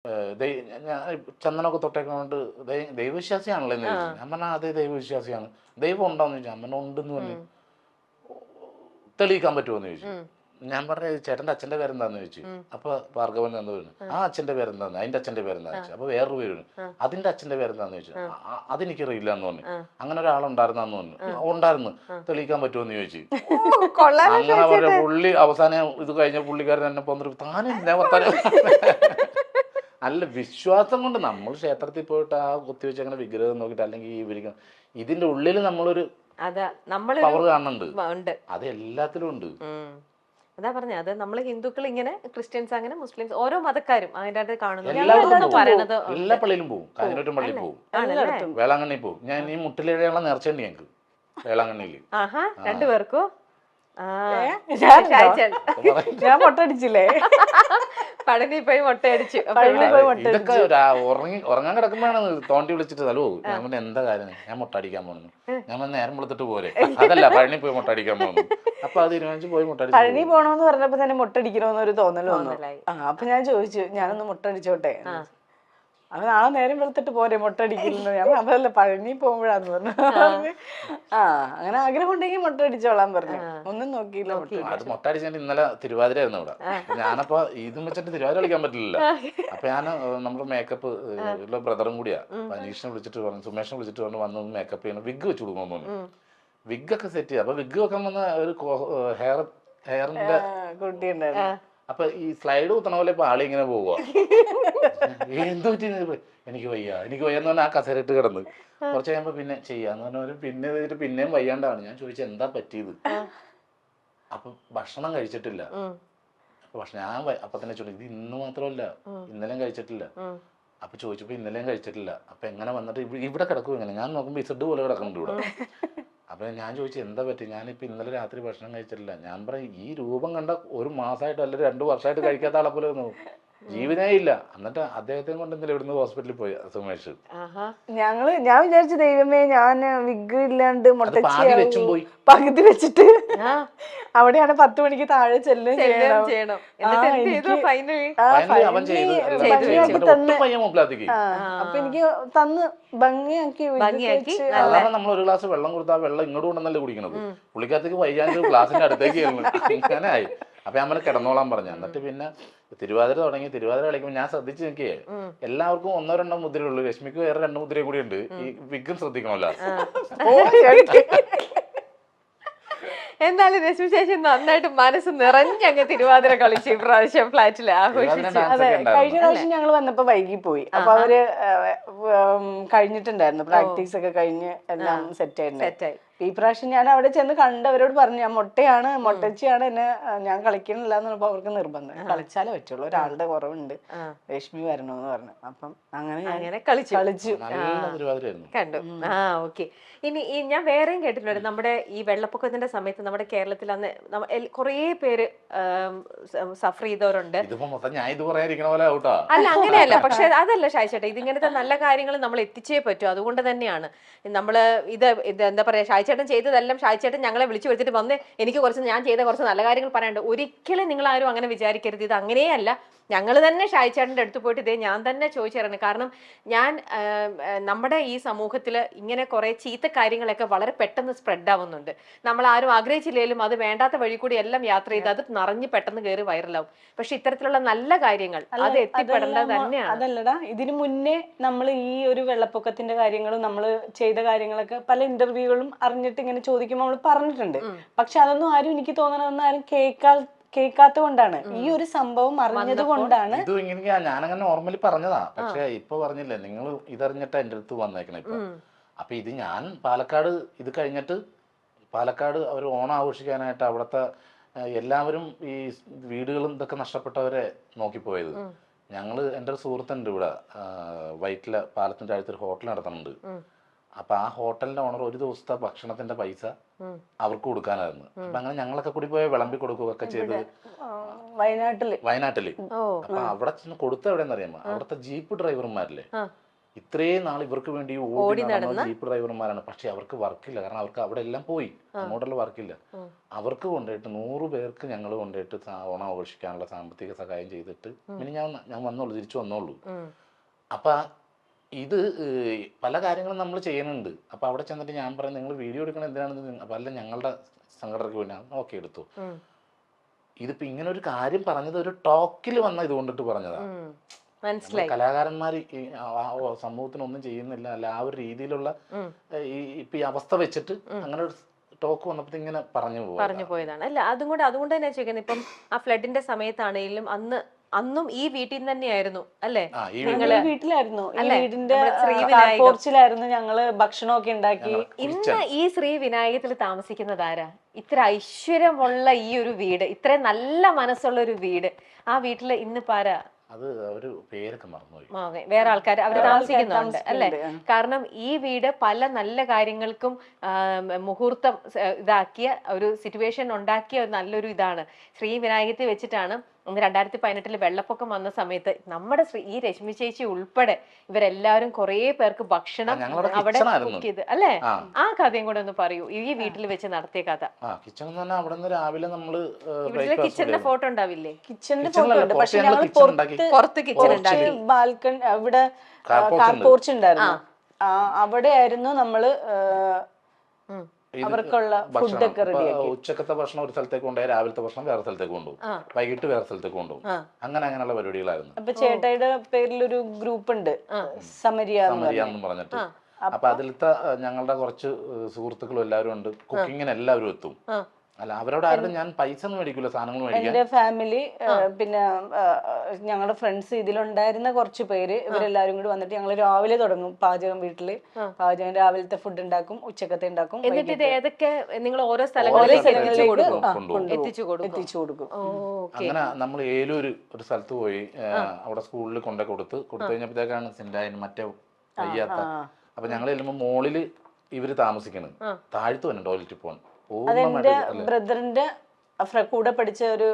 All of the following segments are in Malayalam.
ഞാൻ ചന്ദനമൊക്കെ തൊട്ടേക്കൊണ്ട് ദൈവവിശ്വാസിയാണല്ലോ എന്ന് ചോദിച്ചു. ഞാൻ പറഞ്ഞാൽ അതേ ദൈവവിശ്വാസിയാണ്. ദൈവം ഉണ്ടോന്ന് ചോദിച്ചു. ഞാൻ പറഞ്ഞാൽ ഉണ്ടെന്ന് പറഞ്ഞു. തെളിയിക്കാൻ പറ്റുമോ എന്ന് ചോദിച്ചു. ഞാൻ പറഞ്ഞ ചേട്ടൻ്റെ അച്ഛൻ്റെ പേരെന്താന്ന് ചോദിച്ചു. അപ്പൊ ഭാർഗവൻ എന്ന് പറഞ്ഞു. ആ അച്ഛൻ്റെ പേരെന്താന്ന്, അതിന്റെ അച്ഛൻ്റെ പേരെന്താന്ന് ചോദിച്ചു. അപ്പൊ വേറൊരു പേര് അതിന്റെ അച്ഛൻ്റെ പേരെന്താന്ന് ചോദിച്ചു. അതെനിക്കറിയില്ല എന്ന് പറഞ്ഞു. അങ്ങനെ ഒരാളുണ്ടായിരുന്നെന്ന് പറഞ്ഞു. ഉണ്ടായിരുന്നു, തെളിയിക്കാൻ പറ്റുമോ എന്ന് ചോദിച്ചു. അങ്ങനെ പറഞ്ഞ പുള്ളി അവസാനം ഇത് കഴിഞ്ഞ പുള്ളിക്കാരൻ തന്നെ പോന്നിട്ട് താനെന്താ വർത്താനം. നല്ല വിശ്വാസം കൊണ്ട് നമ്മൾ ക്ഷേത്രത്തിൽ പോയിട്ട് ആ കുത്തിവെച്ച് അങ്ങനെ വിഗ്രഹം നോക്കിയിട്ട് അല്ലെങ്കിൽ ഈ വിരിക്കണം ഇതിന്റെ ഉള്ളിൽ നമ്മളൊരു പവർ കാണുന്നുണ്ട്. അത് എല്ലാത്തിലും ഉണ്ട്. അതാ പറഞ്ഞ അത് നമ്മള് ഹിന്ദുക്കൾ ഇങ്ങനെ, ക്രിസ്ത്യൻസ് അങ്ങനെ, മുസ്ലിംസ് ഓരോ മതക്കാരും അതിന്റെ കാണുന്നു. എല്ലാ പള്ളിയിലും പോകും. കാഞ്ഞിരൂറ്റം പള്ളിയിൽ പോകും, വേളാങ്കണ്ണി പോകും. ഞാൻ ഈ മുട്ടിലേഴയുള്ള നേർച്ചയുണ്ട് ഞങ്ങൾക്ക് വേളാങ്കണ്ണിയിൽ. രണ്ടുപേർക്കോ? ഞാൻ മൊട്ടടിച്ചില്ലേ, പഴനി പോയി മൊട്ടയടിച്ചു. ഇതൊക്കെ ഉറങ്ങാൻ കിടക്കുമ്പോഴാണ് തോണ്ടി വിളിച്ചിട്ട് തല പോകും. ഞാൻ പറഞ്ഞ എന്താ കാര്യം, ഞാൻ മുട്ടടിക്കാൻ പോകുന്നു. ഞാൻ നേരം വെളുത്തിട്ട് പോരെ, അതല്ല പഴനി പോയി മുട്ടടിക്കാൻ പോകുന്നു. അപ്പൊ അത് തീരുമാനിച്ച് പോയി മുട്ടടിച്ചു. പഴനി പോണോന്ന് പറഞ്ഞപ്പോ തന്നെ മുട്ടടിക്കണോന്നൊരു തോന്നൽ വന്നു. അപ്പൊ ഞാൻ ചോദിച്ചു, ഞാനൊന്ന് മുട്ടടിച്ചോട്ടെ. അത് നാളെ നേരം വെളുത്തിട്ട് പോരെ മുട്ടടിക്കുന്നത്. ഞാൻ അതല്ല പഴനി പോകുമ്പോഴാന്ന് പറഞ്ഞു. അങ്ങനെ ആഗ്രഹം ഉണ്ടെങ്കിൽ മുട്ടടിച്ചോളാൻ പറഞ്ഞു. ഒന്നും നോക്കിയില്ല. അത് മുട്ടടിച്ചിട്ട് ഇന്നലെ തിരുവാതിരയായിരുന്നു ഇവിടെ. ഞാനപ്പോ ഇതും വെച്ചിട്ട് തിരുവാതിര കളിക്കാൻ പറ്റില്ല. അപ്പൊ ഞാൻ നമ്മുടെ മേക്കപ്പ് ഉള്ള ബ്രദറും കൂടിയാ അനീഷിനെ വിളിച്ചിട്ട് പറഞ്ഞു, സുമേഷിനെ വിളിച്ചിട്ട് പറഞ്ഞു വന്ന് മേക്കപ്പ് ചെയ്യണം, വിഗ് വെച്ച് കൊടുക്കണം തോന്നുന്നു. വിഗൊക്കെ സെറ്റ് ചെയ്ത് അപ്പൊ വിഗ് വെക്കാൻ വന്ന ഒരു ഹെയറിന്റെ കുട്ടിയുണ്ടായിരുന്നു. അപ്പൊ ഈ സ്ലൈഡ് കുത്തണ പോലെ ഇപ്പൊ ആളി ഇങ്ങനെ പോവുക. എന്ത് പറ്റി, എനിക്ക് വയ്യെന്ന് പറഞ്ഞാൽ ആ കസേരയിട്ട് കിടന്ന് കുറച്ച് കഴിയുമ്പോ പിന്നെ ചെയ്യാന്ന് പറഞ്ഞ പിന്നെ ചെയ്തിട്ട് പിന്നെയും വയ്യാണ്ടാണ്. ഞാൻ ചോദിച്ചു എന്താ പറ്റിയത്. അപ്പൊ ഭക്ഷണം കഴിച്ചിട്ടില്ല. ഞാൻ അപ്പൊ തന്നെ ചോദിച്ചു, ഇത് ഇന്ന് മാത്രമല്ല ഇന്നലെയും കഴിച്ചിട്ടില്ല. അപ്പൊ ചോദിച്ചപ്പോ ഇന്നലെയും കഴിച്ചിട്ടില്ല. അപ്പൊ എങ്ങനെ വന്നിട്ട് ഇവിടെ കിടക്കും ഇങ്ങനെ. ഞാൻ നോക്കുമ്പോ ഇസഡ് പോലെ കിടക്കുന്നുണ്ട് ഇവിടെ. അപ്പൊ ഞാൻ ചോദിച്ചു എന്താ പറ്റി. ഞാനിപ്പോ ഇന്നലെ രാത്രി ഭക്ഷണം കഴിച്ചിട്ടില്ല. ഞാൻ പറയും ഈ രൂപം കണ്ട 1 മാസമായിട്ട് അല്ലെങ്കിൽ 2 വർഷമായിട്ട് കഴിക്കാത്ത ആളെ പോലെ തോന്നുന്നു, ജീവനേ ഇല്ല. എന്നിട്ട് അദ്ദേഹത്തെ കൊണ്ട് എന്തെങ്കിലും ഇവിടുന്ന് ഹോസ്പിറ്റലിൽ പോയി സുമേഷ്. ഞാൻ വിചാരിച്ചു ദൈവമേ ഞാൻ വിഗ് ഇല്ലാണ്ട് പോയി പകുതി വെച്ചിട്ട് അവിടെയാണ് 10 മണിക്ക് താഴെ ചെല്ലും ചെയ്യണം. അപ്പൊ എനിക്ക് തന്ന് ഭംഗിയാക്കി നമ്മൾ ഒരു ഗ്ലാസ് വെള്ളം കൊടുത്താൽ വെള്ളം ഇങ്ങോട്ട് കൊണ്ടുവന്നല്ലേ കുടിക്കണത്. പുള്ളിക്കകത്തേക്ക് വൈകാണ്ട് ഗ്ലാസിന്റെ അടുത്തേക്ക് അങ്ങനെ ആയി. അപ്പൊ നമ്മൾ കിടന്നോളാൻ പറഞ്ഞു. എന്നിട്ട് പിന്നെ തിരുവാതിര തുടങ്ങി. തിരുവാതിര കളിക്കുമ്പോൾ ഞാൻ ശ്രദ്ധിച്ചു നോക്കിയേ, എല്ലാവർക്കും 1-2 മുദ്രയുള്ളൂ. രശ്മിക്ക് വേറെ 2 മുദ്രയും കൂടി ഉണ്ട്. ഈ വിഗും ശ്രദ്ധിക്കണമല്ലോ. എന്നാലും രശ്മി ചേച്ചി നന്നായിട്ട് മനസ്സ് നിറഞ്ഞങ്ങ് തിരുവാതിര കളിച്ചു ഇപ്രാവശ്യം ഫ്ലാറ്റില് ആഘോഷിച്ചു. അതെ, കഴിഞ്ഞ പ്രാവശ്യം ഞങ്ങൾ വന്നപ്പോ വൈകി പോയി. അപ്പൊ അവര് കഴിഞ്ഞിട്ടുണ്ടായിരുന്നു, പ്രാക്ടീസ് ഒക്കെ കഴിഞ്ഞ് എല്ലാം സെറ്റ് ആയിരുന്നു. ഈ പ്രാവശ്യം ഞാൻ അവിടെ ചെന്ന് കണ്ടവരോട് പറഞ്ഞു, ഞാൻ മൊട്ടച്ചിയാണ്, എന്നെ ഞാൻ കളിക്കണില്ല എന്ന് പറഞ്ഞപ്പോ അവർക്ക് നിർബന്ധം, കളിച്ചാലേ പറ്റുള്ളൂ, ഒരാളുടെ കുറവുണ്ട്, രശ്മി വരണോന്ന് പറഞ്ഞു. അപ്പം അങ്ങനെ കളിച്ചു കണ്ടു. ഓക്കെ. ഇനി ഞാൻ വേറെയും കേട്ടിട്ടുണ്ട്, നമ്മുടെ ഈ വെള്ളപ്പൊക്കത്തിന്റെ സമയത്ത് നമ്മുടെ കേരളത്തിൽ അന്ന് കുറേ പേര് സഫർ ചെയ്തവരുണ്ട്. അല്ല അങ്ങനെയല്ല, പക്ഷെ അതല്ല ഷായ്ചേട്ടാ, ഇതിങ്ങനത്തെ നല്ല കാര്യങ്ങൾ നമ്മൾ എത്തിച്ചേ പറ്റൂ. അതുകൊണ്ട് തന്നെയാണ് നമ്മള് ഇത് എന്താ പറയാ, ഷായ്ചേട്ടൻ ചെയ്തതെല്ലാം ഷായ്ചേട്ടൻ ഞങ്ങളെ വിളിച്ചു വരുത്തിട്ട് വന്ന് എനിക്ക് ഞാൻ ചെയ്ത കുറച്ച് നല്ല കാര്യങ്ങൾ പറയാനുണ്ട്. ഒരിക്കലും നിങ്ങൾ ആരും അങ്ങനെ വിചാരിക്കരുത്. ഇത് അങ്ങനെയല്ല. ഞങ്ങൾ തന്നെ ഷായ്ചേട്ടൻ്റെ അടുത്ത് പോയിട്ട് ഇതേ ഞാൻ തന്നെ ചോദിച്ചിരുന്നു. കാരണം നമ്മുടെ ഈ സമൂഹത്തിൽ ഇങ്ങനെ കുറെ ചീത്ത കാര്യങ്ങളൊക്കെ വളരെ പെട്ടെന്ന് സ്പ്രെഡ് ആവുന്നുണ്ട്. നമ്മൾ ആരും ആഗ്രഹിച്ചില്ലെങ്കിലും അത് വേണ്ടാത്ത വഴി കൂടി എല്ലാം യാത്ര ചെയ്ത് അത് നിറഞ്ഞ് പെട്ടെന്ന് കയറി വൈറലാവും. പക്ഷെ ഇത്തരത്തിലുള്ള നല്ല കാര്യങ്ങൾ അത് എത്തിപ്പെടേണ്ടത് തന്നെയാണ്. അതല്ലടാ, ഇതിനു മുന്നേ നമ്മൾ ഈ ഒരു വെള്ളപ്പൊക്കത്തിന്റെ കാര്യങ്ങളും നമ്മൾ ചെയ്ത കാര്യങ്ങളൊക്കെ പല ഇന്റർവ്യൂകളും അറിഞ്ഞിട്ട് ഇങ്ങനെ ചോദിക്കുമ്പോൾ നമ്മൾ പറഞ്ഞിട്ടുണ്ട്. പക്ഷെ അതൊന്നും ആരും, എനിക്ക് തോന്നണമെന്ന് ആരും കേൾക്കാത്ത കൊണ്ടാണ്, ഈ ഒരു സംഭവം അറിഞ്ഞത് കൊണ്ടാണ്. ഇത് ഇങ്ങനെ ഞാനങ്ങനെ നോർമലി പറഞ്ഞതാ. പക്ഷെ ഇപ്പൊ പറഞ്ഞില്ലേ നിങ്ങൾ, ഇതറിഞ്ഞിട്ട് എന്റെ അടുത്ത് വന്നേക്കണേ ഇപ്പൊ. അപ്പൊ ഇത് ഞാൻ പാലക്കാട് ഇത് കഴിഞ്ഞിട്ട് പാലക്കാട് അവർ ഓണം ആഘോഷിക്കാനായിട്ട് അവിടുത്തെ എല്ലാവരും ഈ വീടുകളും ഇതൊക്കെ നഷ്ടപ്പെട്ടവരെ നോക്കിപ്പോയത്. എൻ്റെ ഒരു സുഹൃത്തുണ്ട് ഇവിടെ വൈറ്റില പാലത്തിന്റെ അടുത്തൊരു ഹോട്ടൽ നടത്തുന്നുണ്ട്. അപ്പൊ ആ ഹോട്ടലിന്റെ ഓണർ ഒരു ദിവസത്തെ ഭക്ഷണത്തിന്റെ പൈസ അവർക്ക് കൊടുക്കാനായിരുന്നു. അപ്പൊ അങ്ങനെ ഞങ്ങളൊക്കെ കൂടി പോയി വിളമ്പി കൊടുക്കുകയൊക്കെ ചെയ്ത് വയനാട്ടില്. അപ്പൊ അവിടെ ചെന്ന് കൊടുത്ത എവിടെയെന്ന് അറിയാമോ, അവിടുത്തെ ജീപ്പ് ഡ്രൈവർമാരില്ലേ, ഇത്രയും നാൾ ഇവർക്ക് വേണ്ടി ഓടി നടന്ന ജീപ്പ് ഡ്രൈവർമാരാണ്. പക്ഷെ അവർക്ക് വർക്കില്ല, കാരണം അവർക്ക് അവിടെ എല്ലാം പോയി, അങ്ങോട്ടുള്ള വർക്കില്ല. അവർക്ക് കൊണ്ടുപോയിട്ട് 100 പേർക്ക് ഞങ്ങൾ കൊണ്ടുപോയിട്ട് ഓണം ആഘോഷിക്കാനുള്ള സാമ്പത്തിക സഹായം ചെയ്തിട്ട് പിന്നെ ഞാൻ വന്നോളൂ, തിരിച്ചു വന്നോളൂ. അപ്പൊ ഇത് പല കാര്യങ്ങളും നമ്മൾ ചെയ്യുന്നുണ്ട്. അപ്പൊ അവിടെ ചെന്നിട്ട് ഞാൻ പറയുന്നത് നിങ്ങൾ വീഡിയോ എടുക്കണം എന്തിനാണെന്ന്, അപ്പൊ അല്ല ഞങ്ങളുടെ സംഘടനയ്ക്ക് വേണ്ടി ഓക്കെ എടുത്തു. ഇതിപ്പോ ഇങ്ങനെ ഒരു കാര്യം പറഞ്ഞത് ഒരു ടോക്കിൽ വന്ന ഇത് കൊണ്ടിട്ട് പറഞ്ഞതാണ്. മനസ്സിലായി. കലാകാരന്മാർ സമൂഹത്തിനൊന്നും ചെയ്യുന്നില്ല, അല്ല ആ ഒരു രീതിയിലുള്ള ഇപ്പൊ ഈ അവസ്ഥ വെച്ചിട്ട് അങ്ങനെ ഒരു ടോക്ക് വന്നപ്പോ ഇങ്ങനെ പറഞ്ഞു പോയതാണ്. അല്ല അതുകൊണ്ട് തന്നെ ചോദിക്കുന്നത്, ഇപ്പം ആ ഫ്ലഡിന്റെ സമയത്താണെങ്കിലും അന്നും ഈ വീട്ടിൽ തന്നെയായിരുന്നു അല്ലേ? ഞങ്ങള് വീട്ടിലായിരുന്നു, ഈ വീടിന്റെ പോർച്ചിലായിരുന്നു ഞങ്ങള് ഭക്ഷണമൊക്കെ ഉണ്ടാക്കി. ഇന്ന് ഈ ശ്രീ വിനായകത്തിൽ താമസിക്കുന്നത് ആരാ? ഇത്ര ഐശ്വര്യമുള്ള ഈ ഒരു വീട്, ഇത്ര നല്ല മനസ്സുള്ള ഒരു വീട്, ആ വീട്ടില് ഇന്നിപ്പോ ആരാ? അത് അവര് പേരൊക്കെ മറന്നുപോയി, വേറെ ആൾക്കാർ അവര് താമസിക്കുന്നുണ്ട് അല്ലെ? കാരണം ഈ വീട് പല നല്ല കാര്യങ്ങൾക്കും മുഹൂർത്തം ഇതാക്കിയ ഒരു സിറ്റുവേഷൻ ഉണ്ടാക്കിയ നല്ലൊരു ഇതാണ്. ശ്രീ വിനായകത്തിൽ വെച്ചിട്ടാണ് 2018 വെള്ളപ്പൊക്കം വന്ന സമയത്ത് നമ്മുടെ ഈ രശ്മി ചേച്ചി ഉൾപ്പെടെ ഇവരെല്ലാവരും കുറെ പേർക്ക് ഭക്ഷണം അവിടെ കുക്ക് ചെയ്ത് അല്ലെ? ആ കഥയും കൂടെ ഒന്ന് പറയൂ, ഈ വീട്ടിൽ വെച്ച് നടത്തിയ കഥ. രാവിലെ നമ്മള് വീട്ടിലെ കിച്ചണിന്റെ ഫോട്ടോ ഉണ്ടാവില്ലേ? കിച്ചണിന്റെ ഫോട്ടോ ഉണ്ട്, പക്ഷെ ഞങ്ങൾ പുറത്ത് കിച്ചൺ ഉണ്ടാക്കി, ബാൽക്കണി അവിടെ കാർ പോർച്ച് ഉണ്ടായിരുന്നു, അവിടെ ആയിരുന്നു നമ്മള് അവർക്കുള്ള ഫുഡൊക്കെ റെഡിയാക്കി. ഉച്ചക്കത്തെ ഭക്ഷണം ഒരു സ്ഥലത്തേക്ക് കൊണ്ടുപോയി, രാവിലത്തെ ഭക്ഷണം വേറെ സ്ഥലത്തേക്ക് കൊണ്ടുപോകും, വൈകിട്ട് വേറെ സ്ഥലത്തേക്ക് കൊണ്ടുപോകും, അങ്ങനെയുള്ള പരിപാടികളായിരുന്നു. അപ്പൊ ചേട്ടായിയുടെ പേരിലൊരു ഗ്രൂപ്പ് ഉണ്ട്, സമരിയ എന്ന് പറഞ്ഞിട്ട്. അപ്പൊ അതിലത്തെ ഞങ്ങളുടെ കുറച്ച് സുഹൃത്തുക്കളും എല്ലാവരും ഉണ്ട്. കുക്കിങ്ങിന് എല്ലാവരും എത്തും. അല്ല അവരോട് ആരും ഞാൻ പൈസ ഒന്നും മേടിക്കില്ല, സാധനങ്ങൾ മേടിക്കാൻ. എന്റെ ഫാമിലി പിന്നെ ഞങ്ങളുടെ ഫ്രണ്ട്സ് ഇതിലുണ്ടായിരുന്ന കുറച്ച് പേര്, ഇവരെല്ലാരും കൂടി വന്നിട്ട് ഞങ്ങൾ രാവിലെ തുടങ്ങും പാചകം. വീട്ടില് പാചകം, രാവിലത്തെ ഫുഡ് ഉണ്ടാക്കും, ഉച്ചക്കത്തെ ഉണ്ടാക്കും. എന്നിട്ട് ഇത് ഏതൊക്കെ നിങ്ങൾ ഓരോ സ്ഥലങ്ങളിലേക്ക് എത്തിച്ചു കൊടുക്കും. അങ്ങനെ നമ്മൾ ഏലൂര് ഒരു സ്ഥലത്ത് പോയി, അവിടെ സ്കൂളിൽ കൊടുത്തു കഴിഞ്ഞപ്പോഴത്തേക്കാണ് സിൻഡായന് മറ്റേ വയ്യാത്ത. അപ്പൊ ഞങ്ങൾ ചെല്ലുമ്പോ മോളില് ഇവര് താമസിക്കണ്, താഴ്ത്തു തന്നെ ടോയ്ലറ്റിൽ പോകണം. അതെന്റെ ബ്രദറിന്റെ കൂടെ പഠിച്ച ഒരു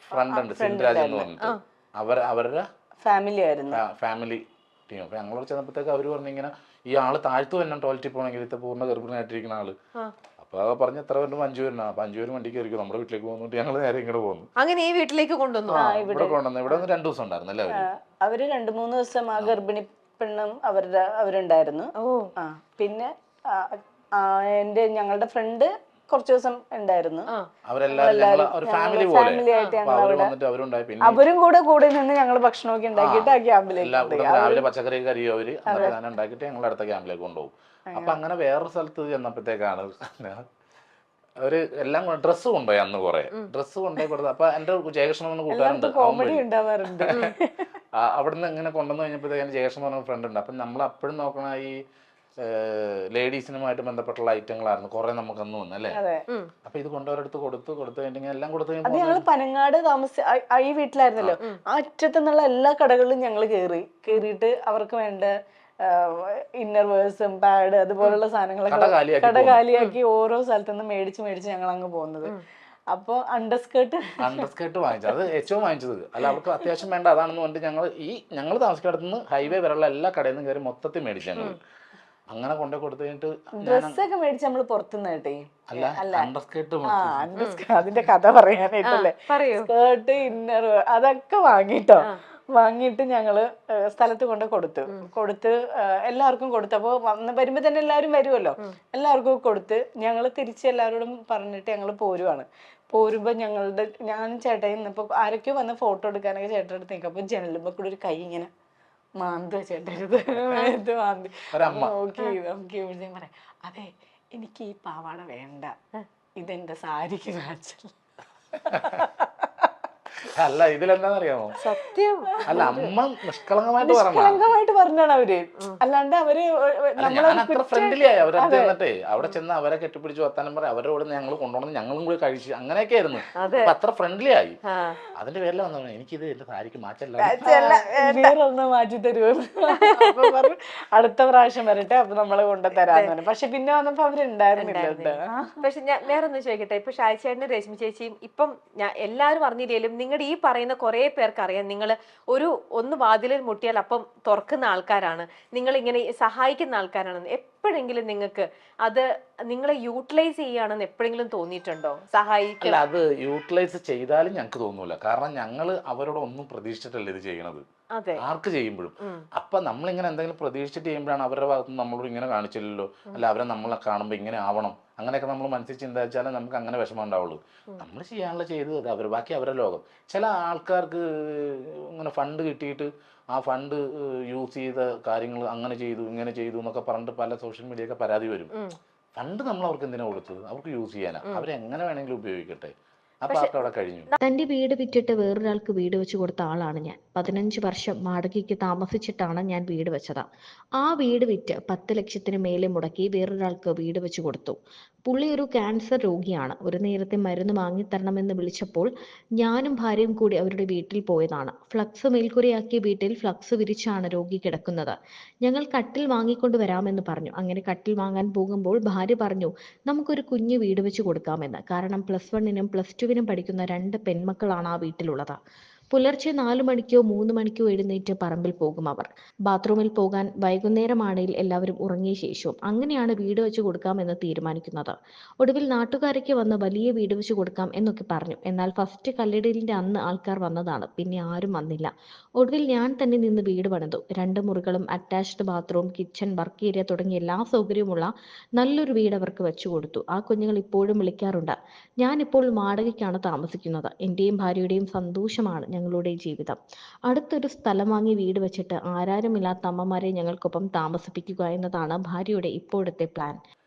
ഫ്രണ്ട് ഉണ്ട്, സിൻരാജ് എന്ന് പറഞ്ഞിട്ട്. അവരുടെ ഫാമിലി ടീം. അപ്പൊ ഞങ്ങളോട് ചെന്നപ്പോഴത്തേക്ക് അവര് പറഞ്ഞിങ്ങനെ ഈ ആള് താഴ്ത്തു തന്നെ ടോയ്ലറ്റിൽ പോകണമെങ്കിൽ ഇത്തെ പൂർണ്ണ ഗർഭിണിയായിട്ടിരിക്കുന്ന ആള്. അപ്പൊ പറഞ്ഞ എത്ര പേര്? 5 പേരുണ്ട്. അപ്പൊ 5 പേര് വണ്ടിക്ക് കയറിക്കും, നമ്മുടെ വീട്ടിലേക്ക് പോകുന്നുണ്ട്. ഞങ്ങൾ നേരെ ഇങ്ങോട്ട് പോകുന്നു. അങ്ങനെ ഈ വീട്ടിലേക്ക് കൊണ്ടുവന്നു. ഇവിടെ കൊണ്ടുവന്നു. ഇവിടെ 2 ദിവസം ഉണ്ടായിരുന്നു അല്ലേ അവര് 2-3 ദിവസം ആ ഗർഭിണി പെണ്ണും അവരുണ്ടായിരുന്നു. പിന്നെ ഞങ്ങളുടെ ഫ്രണ്ട് കുറച്ചു ദിവസം ഉണ്ടായിരുന്നു. അവരും കൂടെ നിന്ന് ഞങ്ങൾ ഭക്ഷണമൊക്കെ ഉണ്ടാക്കിയിട്ട് ആ ക്യാമ്പിലേക്ക് രാവിലെ പച്ചക്കറി കറിയോ അവര് ഉണ്ടാക്കിയിട്ട് ഞങ്ങൾ അടുത്ത ക്യാമ്പിലേക്ക് കൊണ്ടുപോകും. അപ്പൊ അങ്ങനെ വേറൊരു സ്ഥലത്ത് ചെന്നപ്പോഴത്തേക്കാണ് അവര് എല്ലാം ഡ്രസ്സ് കൊണ്ടുപോയി. അന്ന് കുറെ ഡ്രസ്സ് കൊണ്ടുപോയി കൊടുത്തു. അപ്പൊ എന്റെ ജയകൃഷ്ണൻ കൂട്ടുകാരുണ്ട്, അവിടുന്ന് ഇങ്ങനെ കൊണ്ടുവന്ന് കഴിഞ്ഞപ്പോഴത്തേക്ക് ജയകൃഷ്ണൻ പറഞ്ഞ ഫ്രണ്ട് ഉണ്ട്. അപ്പൊ നമ്മൾ അപ്പോഴും നോക്കണ ഈ ലേഡീസിനുമായിട്ട് ബന്ധപ്പെട്ടുള്ള ഐറ്റങ്ങളായിരുന്നു കുറെ നമുക്കന്ന് വന്നു അല്ലേ? അപ്പൊ ഇത് കൊണ്ടുവരടുത്ത് കൊടുത്തു കഴിഞ്ഞിട്ട് എല്ലാം കൊടുത്തു. ഞങ്ങൾ പനങ്ങാട് ഈ വീട്ടിലായിരുന്നല്ലോ, ആ അറ്റത്തുനിന്നുള്ള എല്ലാ കടകളിലും ഞങ്ങൾ കേറിയിട്ട് അവർക്ക് വേണ്ട ഇന്നർ വേഴ്സും പാഡ് അതുപോലുള്ള സാധനങ്ങളൊക്കെ കട കാലിയാക്കി ഓരോ സ്ഥലത്തുനിന്ന് മേടിച്ച് ഞങ്ങൾ അങ്ങ് പോകുന്നത്. അപ്പൊ അണ്ടർസ്കേർട്ട് വാങ്ങിച്ചത്, അത് ഏറ്റവും വാങ്ങിച്ചത്. അല്ല അവർക്ക് അത്യാവശ്യം വേണ്ട അതാണെന്ന് പറഞ്ഞിട്ട് ഞങ്ങൾ താമസിക്കുന്നിടത്തുനിന്ന് ഹൈവേ വരെയുള്ള എല്ലാ കടയിൽ നിന്നും കയറി മൊത്തത്തിൽ മേടിച്ചു ഞങ്ങൾ. അങ്ങനെ കൊണ്ടു കൊടുത്തു കഴിഞ്ഞിട്ട് ഡ്രസ്സൊക്കെ മേടിച്ച് നമ്മള് പുറത്തുനിന്ന് കേട്ടേ. അതിന്റെ കഥ പറയാനായിട്ടല്ലേ, സ്കേർട്ട് ഇന്നർ അതൊക്കെ വാങ്ങിയിട്ട് ഞങ്ങള് സ്ഥലത്ത് കൊടുത്ത് എല്ലാവർക്കും കൊടുത്തു. അപ്പൊ വരുമ്പോ തന്നെ എല്ലാവരും വരുമല്ലോ, എല്ലാവർക്കും കൊടുത്ത് ഞങ്ങള് തിരിച്ച് എല്ലാവരോടും പറഞ്ഞിട്ട് ഞങ്ങള് പോരുമ്പോ ഞാനും ചേട്ടായി ഇപ്പൊ ആരൊക്കെയോ വന്ന് ഫോട്ടോ എടുക്കാനൊക്കെ ചേട്ടൻ്റെ അടുത്ത് നിൽക്കും. അപ്പൊ ജനലുമ്പോ കൂടെ ഒരു കൈ ഇങ്ങനെ ചേട്ടരുത് മാന്തി നോക്കി പറയാം, അതെ എനിക്ക് ഈ പാവാട വേണ്ട, ഇതെന്റെ സാരിക്ക് കാച്ചൽ. അല്ല ഇതിലെന്താന്നറിയാമോ, സത്യം അല്ല അമ്മ നിഷ്കളങ്കമായിട്ട് പറഞ്ഞാണ് അവര്. അല്ലാണ്ട് അവര് ഫ്രണ്ട്ലി ആയി അവരെ എന്നിട്ടേ അവിടെ ചെന്ന് അവരെ കെട്ടിപ്പിടിച്ച് വർത്താനം പറയാം. അവരോട് ഞങ്ങൾ കൊണ്ടുപോകണം, ഞങ്ങളും കൂടി കഴിച്ചു, അങ്ങനെയൊക്കെ ആയിരുന്നു. അപ്പൊ അത്ര ഫ്രണ്ട്ലി ആയി. അതിന്റെ പേരിൽ വന്നതാണ് എനിക്കിത് എന്റെ സാരിക്ക് മാറ്റല്ല, മാറ്റി തരുമോ. അപ്പൊ പറഞ്ഞു അടുത്ത പ്രാവശ്യം വരട്ടെ, അപ്പൊ നമ്മള് കൊണ്ടുതരാന്ന് പറഞ്ഞു. പക്ഷെ പിന്നെ വന്നപ്പോ അവരുണ്ടായിരുന്നില്ല. പക്ഷെ ഞാൻ വേറെ ഒന്ന് ചോദിക്കട്ടെ, ഇപ്പൊ ഷായിച്ചേട്ടനും രശ്മി ചേച്ചിയും ഇപ്പം എല്ലാരും അറിഞ്ഞില്ലേലും നിങ്ങളുടെ ഈ പറയുന്ന കുറേ പേർക്ക് അറിയാം നിങ്ങൾ ഒന്ന് വാതിലിൽ മുട്ടിയാൽ അപ്പം തുറക്കുന്ന ആൾക്കാരാണ്, നിങ്ങൾ ഇങ്ങനെ സഹായിക്കുന്ന ആൾക്കാരാണെന്ന്. എപ്പോഴെങ്കിലും നിങ്ങൾക്ക് അത് നിങ്ങളെ യൂട്ടിലൈസ് ചെയ്യുകയാണെന്ന് എപ്പോഴെങ്കിലും തോന്നിയിട്ടുണ്ടോ? സഹായിക്കുക അല്ല, അത് യൂട്ടിലൈസ് ചെയ്താലും ഞങ്ങൾക്ക് തോന്നൂല. കാരണം ഞങ്ങൾ അവരോട് ഒന്നും പ്രതീക്ഷിച്ചിട്ടല്ല ഇത് ചെയ്യണത്, അതെ. ആർക്ക് ചെയ്യുമ്പോഴും. അപ്പൊ നമ്മളിങ്ങനെ എന്തെങ്കിലും പ്രതീക്ഷിച്ചിട്ട് ചെയ്യുമ്പോഴാണ് അവരുടെ ഭാഗത്ത് നിന്ന് നമ്മളോട് ഇങ്ങനെ കാണിച്ചില്ലല്ലോ, അല്ല അവരെ നമ്മളെ കാണുമ്പോൾ ഇങ്ങനെ ആവണം, അങ്ങനെയൊക്കെ നമ്മൾ മനസ്സിൽ ചിന്ത വെച്ചാലേ നമുക്ക് അങ്ങനെ വിഷമം ഉണ്ടാവുള്ളൂ. നമ്മൾ ചെയ്യാനുള്ള ചെയ്ത് അത് അവർ, ബാക്കി അവരുടെ ലോകം. ചില ആൾക്കാർക്ക് ഇങ്ങനെ ഫണ്ട് കിട്ടിയിട്ട് ആ ഫണ്ട് യൂസ് ചെയ്ത കാര്യങ്ങൾ അങ്ങനെ ചെയ്തു ഇങ്ങനെ ചെയ്തു എന്നൊക്കെ പറഞ്ഞിട്ട് പല സോഷ്യൽ മീഡിയ ഒക്കെ പരാതി വരും. ഫണ്ട് നമ്മൾ അവർക്ക് എന്തിനാ കൊടുത്തത്? അവർക്ക് യൂസ് ചെയ്യാനാ, അവരെങ്ങനെ വേണമെങ്കിലും ഉപയോഗിക്കട്ടെ. ആ പാർട്ട് അവിടെ കഴിഞ്ഞു. തന്റെ വീട് വിറ്റിട്ട് വേറൊരാൾക്ക് വീട് വെച്ച് കൊടുത്ത ആളാണ് ഞാൻ. 15 വർഷം വാടകയ്ക്ക് താമസിച്ചിട്ടാണ് ഞാൻ വീട് വെച്ചത്. ആ വീട് വിറ്റ് 10 ലക്ഷത്തിന് മേലെ മുടക്കി വേറൊരാൾക്ക് വീട് വെച്ച് കൊടുത്തു. പുള്ളി ഒരു ക്യാൻസർ രോഗിയാണ്. ഒരു നേരത്തെ മരുന്ന് വാങ്ങിത്തരണമെന്ന് വിളിച്ചപ്പോൾ ഞാനും ഭാര്യയും കൂടി അവരുടെ വീട്ടിൽ പോയതാണ്. ഫ്ലക്സ് മേൽക്കൂരയാക്കിയ വീട്ടിൽ ഫ്ലക്സ് വിരിച്ചാണ് രോഗി കിടക്കുന്നത്. ഞങ്ങൾ കട്ടിൽ വാങ്ങിക്കൊണ്ട് വരാമെന്ന് പറഞ്ഞു. അങ്ങനെ കട്ടിൽ വാങ്ങാൻ പോകുമ്പോൾ ഭാര്യ പറഞ്ഞു, നമുക്കൊരു കുഞ്ഞു വീട് വെച്ച് കൊടുക്കാമെന്ന്. കാരണം +1-നും +2-നും പഠിക്കുന്ന 2 പെൺമക്കളാണ് ആ വീട്ടിലുള്ളത്. പുലർച്ചെ 4 മണിക്കോ 3 മണിക്കോ എഴുന്നേറ്റ് പറമ്പിൽ പോകും അവർ. ബാത്റൂമിൽ പോകാൻ വൈകുന്നേരമാണെങ്കിൽ എല്ലാവരും ഉറങ്ങിയ ശേഷവും. അങ്ങനെയാണ് വീട് വെച്ച് കൊടുക്കാമെന്ന് തീരുമാനിക്കുന്നത്. ഒടുവിൽ നാട്ടുകാരൊക്കെ വന്ന് വലിയ വീട് വെച്ച് കൊടുക്കാം എന്നൊക്കെ പറഞ്ഞു. എന്നാൽ ഫസ്റ്റ് കല്ലിടലിന്റെ അന്ന് ആൾക്കാർ വന്നതാണ്, പിന്നെ ആരും വന്നില്ല. ഒടുവിൽ ഞാൻ തന്നെ നിന്ന് വീട് പണിതു. 2 മുറികളും attached bathroom, kitchen, work area തുടങ്ങിയ എല്ലാ സൗകര്യമുള്ള നല്ലൊരു വീട് അവർക്ക് വെച്ചു കൊടുത്തു. ആ കുഞ്ഞുങ്ങൾ ഇപ്പോഴും വിളിക്കാറുണ്ട്. ഞാനിപ്പോൾ വാടകയ്ക്കാണ് താമസിക്കുന്നത്. എന്റെയും ഭാര്യയുടെയും സന്തോഷമാണ് ഞങ്ങളുടെ ജീവിതം. അടുത്തൊരു സ്ഥലം വാങ്ങി വീട് വെച്ചിട്ട് ആരാരുമില്ലാത്ത അമ്മമാരെ ഞങ്ങൾക്കൊപ്പം താമസിപ്പിക്കുക എന്നതാണ് ഭാര്യയുടെ ഇപ്പോഴത്തെ പ്ലാൻ.